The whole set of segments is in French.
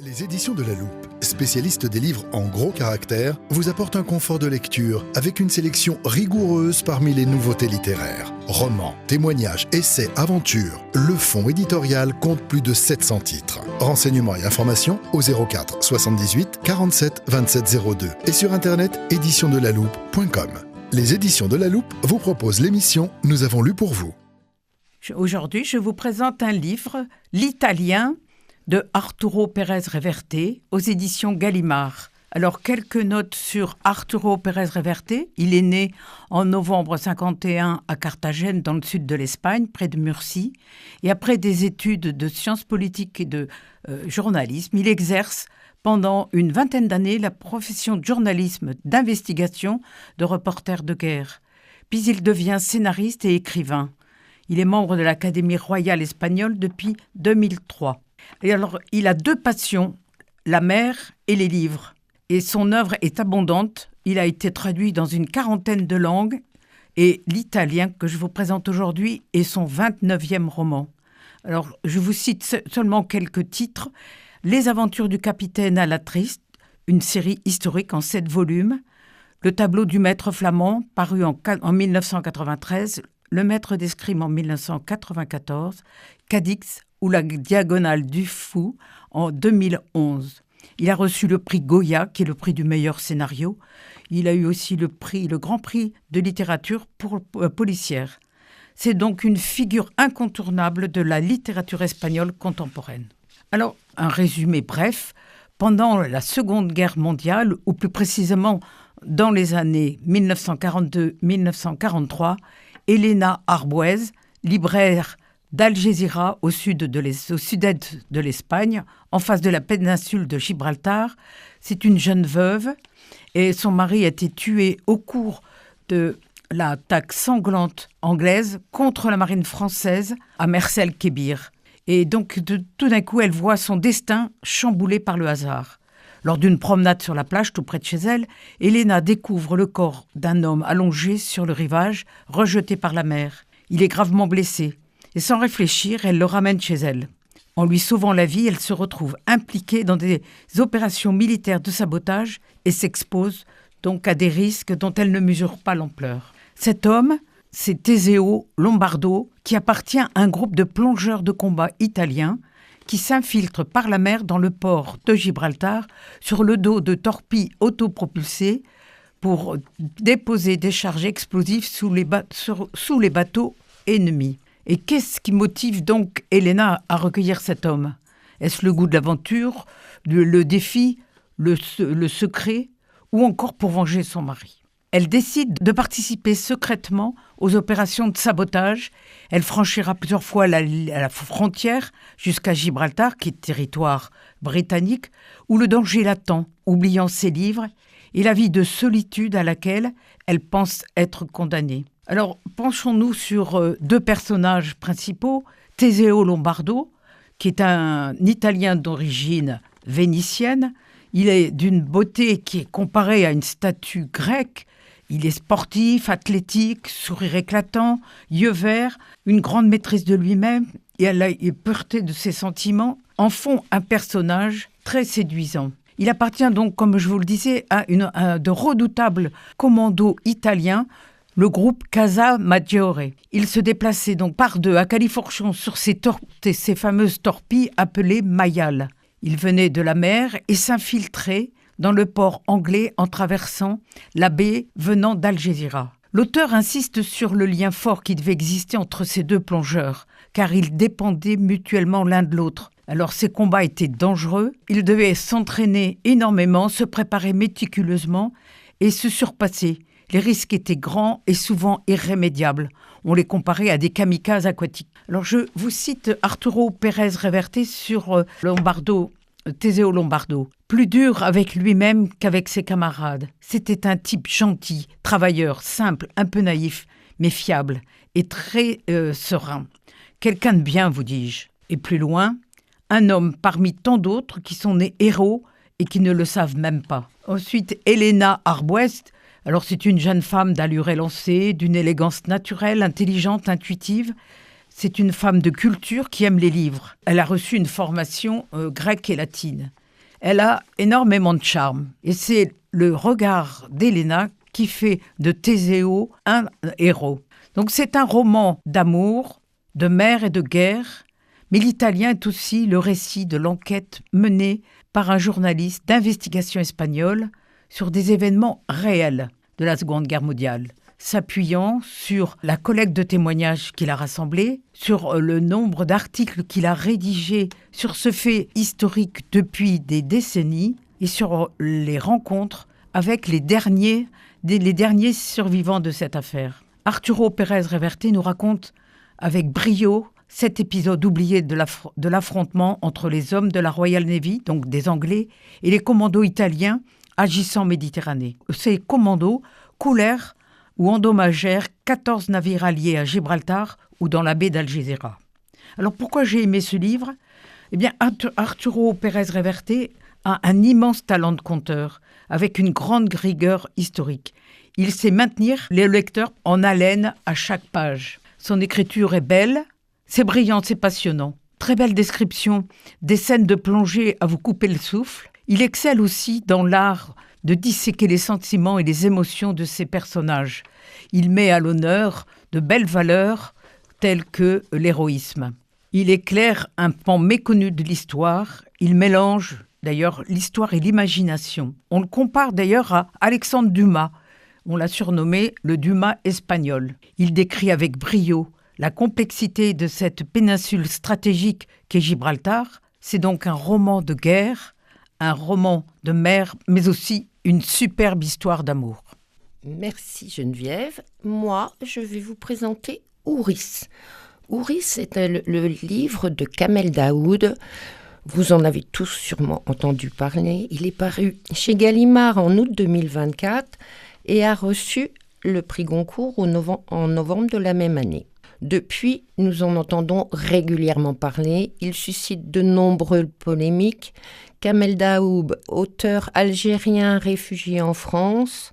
Les éditions de La Loupe, spécialistes des livres en gros caractères, vous apportent un confort de lecture avec une sélection rigoureuse parmi les nouveautés littéraires. Romans, témoignages, essais, aventures, le fonds éditorial compte plus de 700 titres. Renseignements et informations au 04 78 47 27 02 et sur internet éditiondelaloupe.com. Les éditions de La Loupe vous proposent l'émission Nous avons lu pour vous. Aujourd'hui, je vous présente un livre, L'Italien, de Arturo Pérez Reverte, aux éditions Gallimard. Alors, quelques notes sur Arturo Pérez Reverte. Il est né en novembre 1951 à Carthagène, dans le sud de l'Espagne, près de Murcie. Et après des études de sciences politiques et de journalisme, il exerce pendant une vingtaine d'années la profession de journalisme d'investigation de reporter de guerre. Puis il devient scénariste et écrivain. Il est membre de l'Académie royale espagnole depuis 2003. Et alors, il a deux passions, la mer et les livres. Et son œuvre est abondante. Il a été traduit dans une quarantaine de langues. Et l'italien que je vous présente aujourd'hui est son 29e roman. Alors, je vous cite seulement quelques titres. Les aventures du capitaine à la Triste, une série historique en 7 volumes. Le tableau du maître flamand, paru en 1993. Le maître d'escrime en 1994. Cadix ou la diagonale du fou en 2011. Il a reçu le prix Goya, qui est le prix du meilleur scénario. Il a eu aussi le grand prix de littérature pour policière. C'est donc une figure incontournable de la littérature espagnole contemporaine. Alors, un résumé bref. Pendant la Seconde Guerre mondiale, ou plus précisément dans les années 1942-1943, Elena Arbuez, libraire d'Algésiras au sud-est de l'Espagne, en face de la péninsule de Gibraltar. C'est une jeune veuve et son mari a été tué au cours de l'attaque sanglante anglaise contre la marine française à Mers-el-Kébir. Et donc, tout d'un coup, elle voit son destin chamboulé par le hasard. Lors d'une promenade sur la plage, tout près de chez elle, Elena découvre le corps d'un homme allongé sur le rivage, rejeté par la mer. Il est gravement blessé. Et sans réfléchir, elle le ramène chez elle. En lui sauvant la vie, elle se retrouve impliquée dans des opérations militaires de sabotage et s'expose donc à des risques dont elle ne mesure pas l'ampleur. Cet homme, c'est Teseo Lombardo, qui appartient à un groupe de plongeurs de combat italiens qui s'infiltrent par la mer dans le port de Gibraltar sur le dos de torpilles autopropulsées pour déposer des charges explosives sous les bateaux ennemis. Et qu'est-ce qui motive donc Elena à recueillir cet homme ? Est-ce le goût de l'aventure, le défi, le secret, ou encore pour venger son mari ? Elle décide de participer secrètement aux opérations de sabotage. Elle franchira plusieurs fois la frontière jusqu'à Gibraltar, qui est territoire britannique, où le danger l'attend, oubliant ses livres et la vie de solitude à laquelle elle pense être condamnée. Alors, penchons-nous sur deux personnages principaux. Teseo Lombardo, qui est un Italien d'origine vénitienne. Il est d'une beauté qui est comparée à une statue grecque. Il est sportif, athlétique, sourire éclatant, yeux verts, une grande maîtrise de lui-même et la pureté de ses sentiments en font un personnage très séduisant. Il appartient donc, comme je vous le disais, à de redoutables commandos italiens, le groupe Casa Maggiore. Il se déplaçait donc par deux à Califourchon sur ces fameuses torpilles appelées Mayal. Il venait de la mer et s'infiltrait dans le port anglais en traversant la baie venant d'Algésiras. L'auteur insiste sur le lien fort qui devait exister entre ces deux plongeurs, car ils dépendaient mutuellement l'un de l'autre. Alors ces combats étaient dangereux, ils devaient s'entraîner énormément, se préparer méticuleusement et se surpasser. Les risques étaient grands et souvent irrémédiables. On les comparait à des kamikazes aquatiques. Alors je vous cite Arturo Pérez Reverte sur Teseo Lombardo. Plus dur avec lui-même qu'avec ses camarades. C'était un type gentil, travailleur, simple, un peu naïf, mais fiable et très serein. Quelqu'un de bien, vous dis-je. Et plus loin, un homme parmi tant d'autres qui sont nés héros et qui ne le savent même pas. Ensuite, Elena Arbuez. Alors c'est une jeune femme d'allure élancée, d'une élégance naturelle, intelligente, intuitive. C'est une femme de culture qui aime les livres. Elle a reçu une formation grecque et latine. Elle a énormément de charme. Et c'est le regard d'Elena qui fait de Teseo un héros. Donc c'est un roman d'amour, de mer et de guerre, mais l'italien est aussi le récit de l'enquête menée par un journaliste d'investigation espagnol sur des événements réels de la Seconde Guerre mondiale, s'appuyant sur la collecte de témoignages qu'il a rassemblés, sur le nombre d'articles qu'il a rédigés sur ce fait historique depuis des décennies et sur les rencontres avec les derniers survivants de cette affaire. Arturo Pérez Reverte nous raconte avec brio cet épisode oublié de l'affrontement entre les hommes de la Royal Navy, donc des Anglais, et les commandos italiens agissant en Méditerranée. Ces commandos coulèrent ou endommagèrent 14 navires alliés à Gibraltar ou dans la baie d'Algésiras. Alors pourquoi j'ai aimé ce livre ? Eh bien, Arturo Pérez Reverte a un immense talent de conteur, avec une grande rigueur historique. Il sait maintenir les lecteurs en haleine à chaque page. Son écriture est belle, c'est brillant, c'est passionnant. Très belle description des scènes de plongée à vous couper le souffle. Il excelle aussi dans l'art de disséquer les sentiments et les émotions de ses personnages. Il met à l'honneur de belles valeurs telles que l'héroïsme. Il éclaire un pan méconnu de l'histoire. Il mélange d'ailleurs l'histoire et l'imagination. On le compare d'ailleurs à Alexandre Dumas. On l'a surnommé le Dumas espagnol. Il décrit avec brio la complexité de cette péninsule stratégique qu'est Gibraltar. C'est donc un roman de guerre, un roman de mer, mais aussi une superbe histoire d'amour. Merci Geneviève. Moi, je vais vous présenter Ouris. Ouris est le livre de Kamel Daoud. Vous en avez tous sûrement entendu parler. Il est paru chez Gallimard en août 2024 et a reçu le prix Goncourt en novembre de la même année. Depuis, nous en entendons régulièrement parler. Il suscite de nombreuses polémiques. Kamel Daoud, auteur algérien réfugié en France,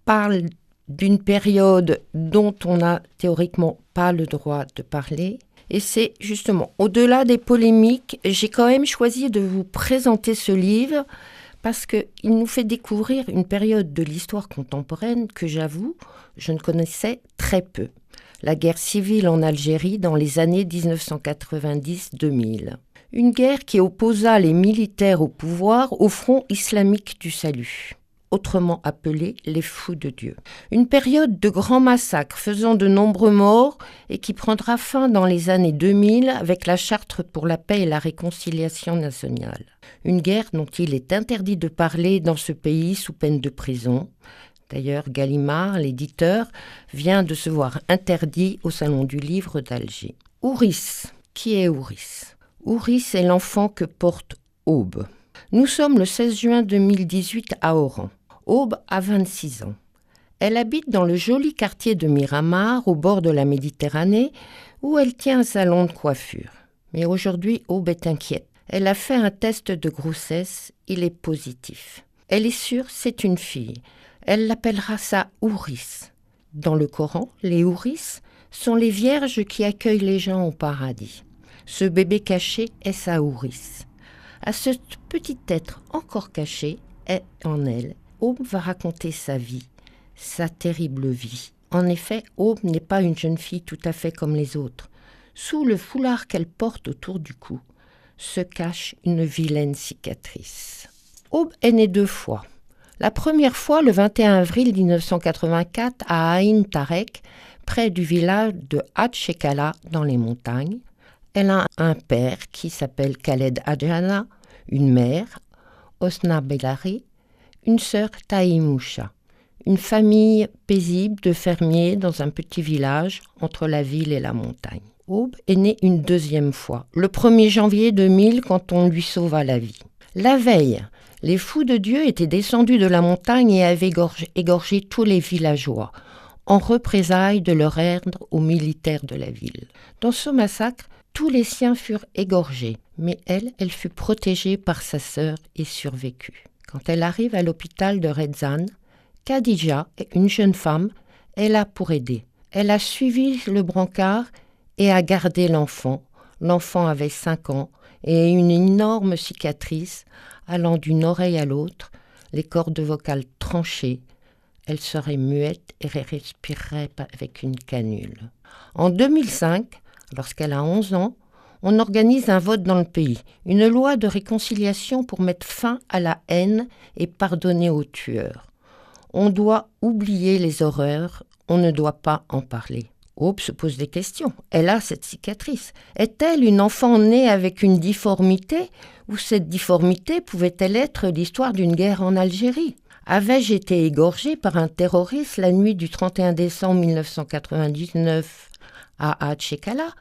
parle d'une période dont on n'a théoriquement pas le droit de parler. Et c'est justement, au-delà des polémiques, j'ai quand même choisi de vous présenter ce livre parce qu'il nous fait découvrir une période de l'histoire contemporaine que j'avoue, je ne connaissais très peu. La guerre civile en Algérie dans les années 1990-2000. Une guerre qui opposa les militaires au pouvoir au Front islamique du salut, autrement appelé les fous de Dieu. Une période de grands massacres faisant de nombreux morts et qui prendra fin dans les années 2000 avec la Charte pour la paix et la réconciliation nationale. Une guerre dont il est interdit de parler dans ce pays sous peine de prison. D'ailleurs, Gallimard, l'éditeur, vient de se voir interdit au Salon du Livre d'Alger. Ouris. Qui est Ouris ? Ouris est l'enfant que porte Aube. Nous sommes le 16 juin 2018 à Oran. Aube a 26 ans. Elle habite dans le joli quartier de Miramar, au bord de la Méditerranée, où elle tient un salon de coiffure. Mais aujourd'hui, Aube est inquiète. Elle a fait un test de grossesse, il est positif. Elle est sûre, c'est une fille. Elle l'appellera sa Ouris. Dans le Coran, les Ouris sont les vierges qui accueillent les gens au paradis. Ce bébé caché est sa Ouris. À ce petit être encore caché est en elle. Aube va raconter sa vie, sa terrible vie. En effet, Aube n'est pas une jeune fille tout à fait comme les autres. Sous le foulard qu'elle porte autour du cou se cache une vilaine cicatrice. Aube est née 2 fois. La première fois, le 21 avril 1984, à Aïn Tarek, près du village de Hadj-Shekala, dans les montagnes. Elle a un père qui s'appelle Khaled Adjana, une mère, Osna Bellari, une sœur Taïmoucha. Une famille paisible de fermiers dans un petit village entre la ville et la montagne. Aube est née une 2e fois, le 1er janvier 2000, quand on lui sauva la vie. La veille, les fous de Dieu étaient descendus de la montagne et avaient égorgé tous les villageois, en représailles de leur haine aux militaires de la ville. Dans ce massacre, tous les siens furent égorgés, mais elle fut protégée par sa sœur et survécut. Quand elle arrive à l'hôpital de Redzane, Khadija, une jeune femme, est là pour aider. Elle a suivi le brancard et a gardé l'enfant. L'enfant avait 5 ans et une énorme cicatrice allant d'une oreille à l'autre, les cordes vocales tranchées. Elle serait muette et respirerait avec une canule. En 2005, lorsqu'elle a 11 ans, on organise un vote dans le pays, une loi de réconciliation pour mettre fin à la haine et pardonner aux tueurs. On doit oublier les horreurs, on ne doit pas en parler. Aube se pose des questions. Elle a cette cicatrice. Est-elle une enfant née avec une difformité ou cette difformité pouvait-elle être l'histoire d'une guerre en Algérie ? Avais-je été égorgée par un terroriste la nuit du 31 décembre 1999 à Tchekala ?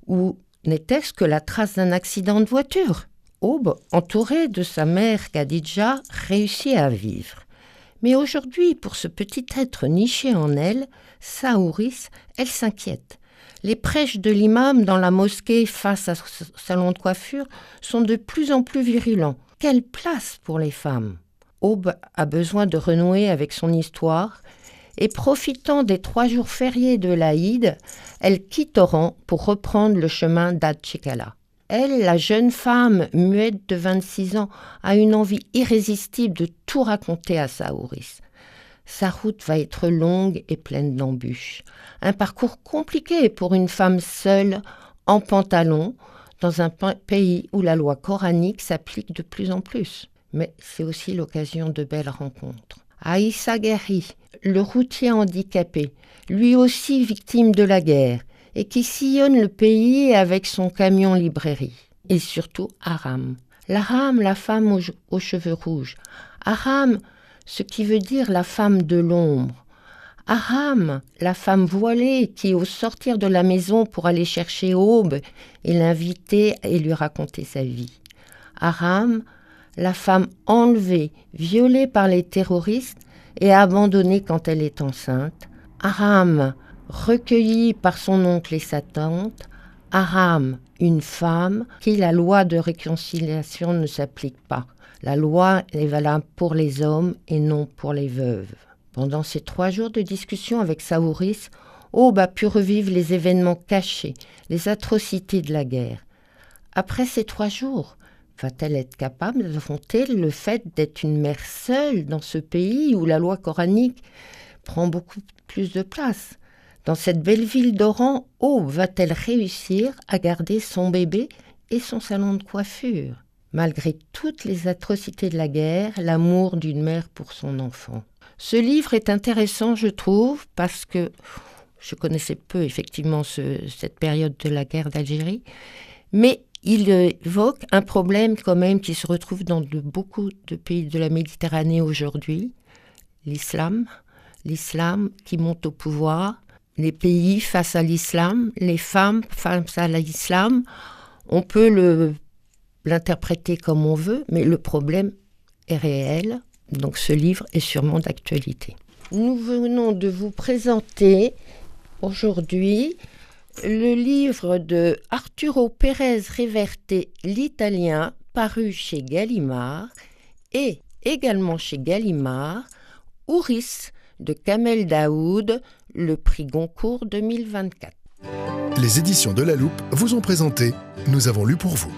Ou n'était-ce que la trace d'un accident de voiture ? Aube, entourée de sa mère Khadija, réussit à vivre. Mais aujourd'hui, pour ce petit être niché en elle, Saouris, elle s'inquiète. Les prêches de l'imam dans la mosquée face à ce salon de coiffure sont de plus en plus virulents. Quelle place pour les femmes ? Aube a besoin de renouer avec son histoire et profitant des 3 jours fériés de l'Aïd, elle quitte Oran pour reprendre le chemin d'Ad-Tchekala. Elle, la jeune femme muette de 26 ans, a une envie irrésistible de tout raconter à Saouris. Sa route va être longue et pleine d'embûches. Un parcours compliqué pour une femme seule, en pantalon, dans un pays où la loi coranique s'applique de plus en plus. Mais c'est aussi l'occasion de belles rencontres. Aïssa Gari, le routier handicapé, lui aussi victime de la guerre, et qui sillonne le pays avec son camion librairie. Et surtout Aram. L'Aram, la femme aux cheveux rouges. Aram, ce qui veut dire la femme de l'ombre. Aram, la femme voilée qui, au sortir de la maison pour aller chercher Aube, et l'inviter et lui raconter sa vie. Aram, la femme enlevée, violée par les terroristes et abandonnée quand elle est enceinte. Aram, recueillie par son oncle et sa tante. Aram, une femme qui la loi de réconciliation ne s'applique pas. La loi est valable pour les hommes et non pour les veuves. Pendant ces 3 jours de discussion avec Saouris, Aube a pu revivre les événements cachés, les atrocités de la guerre. Après ces 3 jours, va-t-elle être capable d'affronter le fait d'être une mère seule dans ce pays où la loi coranique prend beaucoup plus de place ? Dans cette belle ville d'Oran, Aube va-t-elle réussir à garder son bébé et son salon de coiffure ? Malgré toutes les atrocités de la guerre, l'amour d'une mère pour son enfant. Ce livre est intéressant, je trouve, parce que je connaissais peu effectivement cette période de la guerre d'Algérie, mais il évoque un problème quand même qui se retrouve dans beaucoup de pays de la Méditerranée aujourd'hui, l'islam qui monte au pouvoir, les pays face à l'islam, les femmes face à l'islam. On peut l'interpréter comme on veut, mais le problème est réel. Donc ce livre est sûrement d'actualité. Nous venons de vous présenter aujourd'hui le livre de Arturo Pérez Reverte, l'italien, paru chez Gallimard, et également chez Gallimard, Ouris de Kamel Daoud, le prix Goncourt 2024. Les éditions de La Loupe vous ont présenté « Nous avons lu pour vous ».